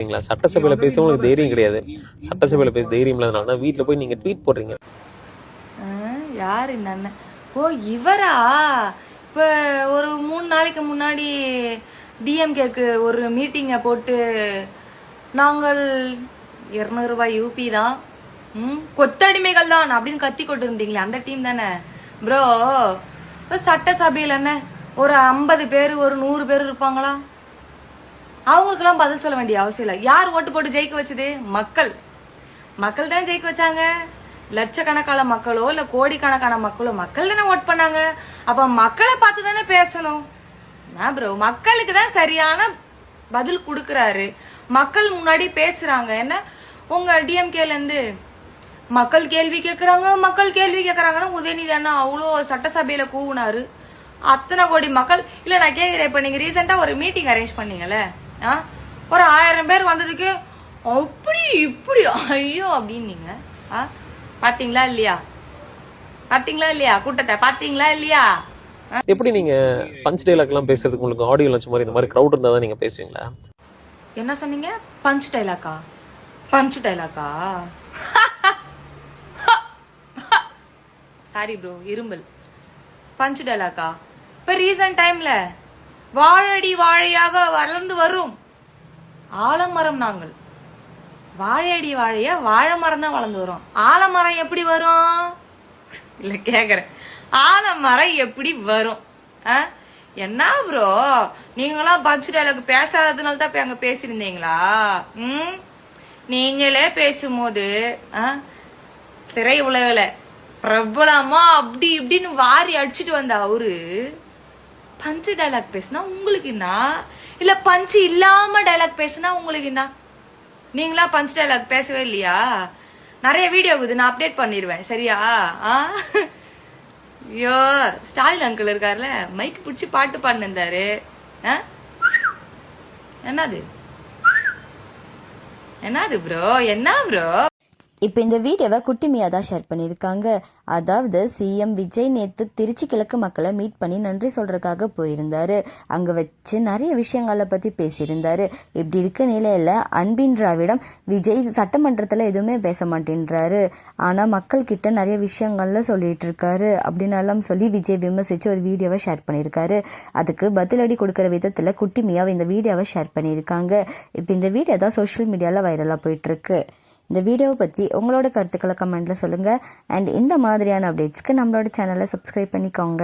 சட்டசபையில பேச உங்களுக்கு தைரியம் கிடையாது. சட்டசபையில பேச தைரியம் இல்லாதனால தான் வீட்டுல போய் நீங்க ட்வீட் போடுறீங்க. யார் இந்த அண்ணன்? ஓ இவரா? இப்ப ஒரு 3 நாளைக்கு முன்னாடி டிஎம்கேக்கு ஒரு மீட்டிங்கை போட்டு நாங்கள் 200 ரூபாய் யூபி தான் கொத்தடிமைகள் தான் அப்படின்னு கத்தி கொண்டு இருந்தீங்களே, அந்த டீம் தானே ப்ரோ? சட்டசபையில் என்ன ஒரு 50 பேர் ஒரு 100 பேர் இருப்பாங்களா? அவங்களுக்கெல்லாம் பதில் சொல்ல வேண்டிய அவசியம் இல்லை. யார் ஓட்டு போட்டு ஜெயிக்க வச்சது? மக்கள். மக்கள் தான் ஜெயிக்க வச்சாங்க. லட்சக்கணக்கான மக்களோ இல்ல கோடிக்கணக்கான மக்களோ மக்கள் தானே ஓட் பண்ணாங்க. அப்ப மக்களை பார்த்து தானே பேசணும் ப்ரோ. மக்களுக்கு தான் சரியான பதில் கொடுக்கறாரு. மக்கள் முன்னாடி பேசுறாங்க. என்ன உங்க டிஎம்கேல இருந்து மக்கள் கேள்வி கேக்குறாங்கன்னா உதயநிதி அண்ணா அவ்வளோ சட்டசபையில கூவுனாரு. அத்தனை கோடி மக்கள் இல்ல. நான் கேக்குறேன், இப்ப நீங்க ரீசெண்டா ஒரு மீட்டிங் அரேஞ்ச் பண்ணீங்கல்ல, ஒரு 1000 பேர் வந்ததுக்கு அப்படி இப்படி ஐயோ அப்படின்னு பாத்தீங்களா இல்லையா? கூட்டத்தை பாத்தீங்களா இல்லையா? எப்படி நீங்க பஞ்ச் டைலாக் எல்லாம் பேசுறதுக்கு உங்களுக்கு ஆடியோ லஞ்ச் மாதிரி இந்த மாதிரி கிரவுட் இருந்தா தான் நீங்க பேசுவீங்களா? என்ன சொன்னீங்க? பஞ்ச் டைலாக்கா? சாரி ப்ரோ, இரும்பல். பஞ்ச் டைலாக்கா? இப்ப ரீசன்ட் டைம்ல வாழடி வாழையாக வளர்ந்து வரும் ஆலமரம் நாங்கள். வாழையடி வாழைய வாழை மரம் தான் வளர்ந்து வரும். ஆலமரம் எப்படி வரும்? இல்ல கேக்குறேன், ஆலமரம் எப்படி வரும்? என்ன ப்ரோ நீங்களாம் பஞ்ச் டைலாக் பேசாததுனால தான் இப்ப அங்க பேசிருந்தீங்களா? நீங்களே பேசும்போது திரை உலகில பிரபலமா அப்படி இப்படின்னு வாரி அடிச்சுட்டு வந்த அவரு பஞ்சு டைலாக் பேசினா உங்களுக்கு என்ன? இல்ல பஞ்சு இல்லாம டைலாக் பேசினா உங்களுக்கு என்ன? நீங்களா பஞ்ச் டைலாக் பேசவே இல்லையா? நிறைய வீடியோ இருக்குது, நான் அப்டேட் பண்ணிடுவேன் சரியா? ஐயோ ஸ்டாலின் அங்கிள் இருக்காருல, மைக் பிடிச்சி பாட்டு பாடினிருந்தாரு. என்னது ப்ரோ? என்ன ப்ரோ? இப்போ இந்த வீடியோவை குட்டிமியா தான் ஷேர் பண்ணியிருக்காங்க. அதாவது சிஎம் விஜய் நேற்று திருச்சி கிழக்கு மக்களை மீட் பண்ணி நன்றி சொல்றதுக்காக போயிருந்தாரு. அங்கே வச்சு நிறைய விஷயங்களை பற்றி பேசியிருந்தாரு. இப்படி இருக்க நிலையில் அன்பின் திராவிடம் விஜய் சட்டமன்றத்தில் எதுவுமே பேச மாட்டேன்றாரு, ஆனால் மக்கள்கிட்ட நிறைய விஷயங்கள்ல சொல்லிட்டு இருக்காரு அப்படின்னெல்லாம் சொல்லி விஜய் விமர்சித்து ஒரு வீடியோவை ஷேர் பண்ணியிருக்காரு. அதுக்கு பதிலடி கொடுக்குற விதத்தில் குட்டிமியாவை இந்த வீடியோவை ஷேர் பண்ணியிருக்காங்க. இப்போ இந்த வீடியோ தான் சோஷியல் மீடியாவில் வைரலாக போயிட்டுருக்கு. இந்த வீடியோவை பற்றி உங்களோட கருத்துக்களை கமெண்ட்ல சொல்லுங்கள். அண்ட் இந்த மாதிரியான அப்டேட்ஸ்க்கு நம்மளோட சேனலை சப்ஸ்கிரைப் பண்ணிக்கோங்க.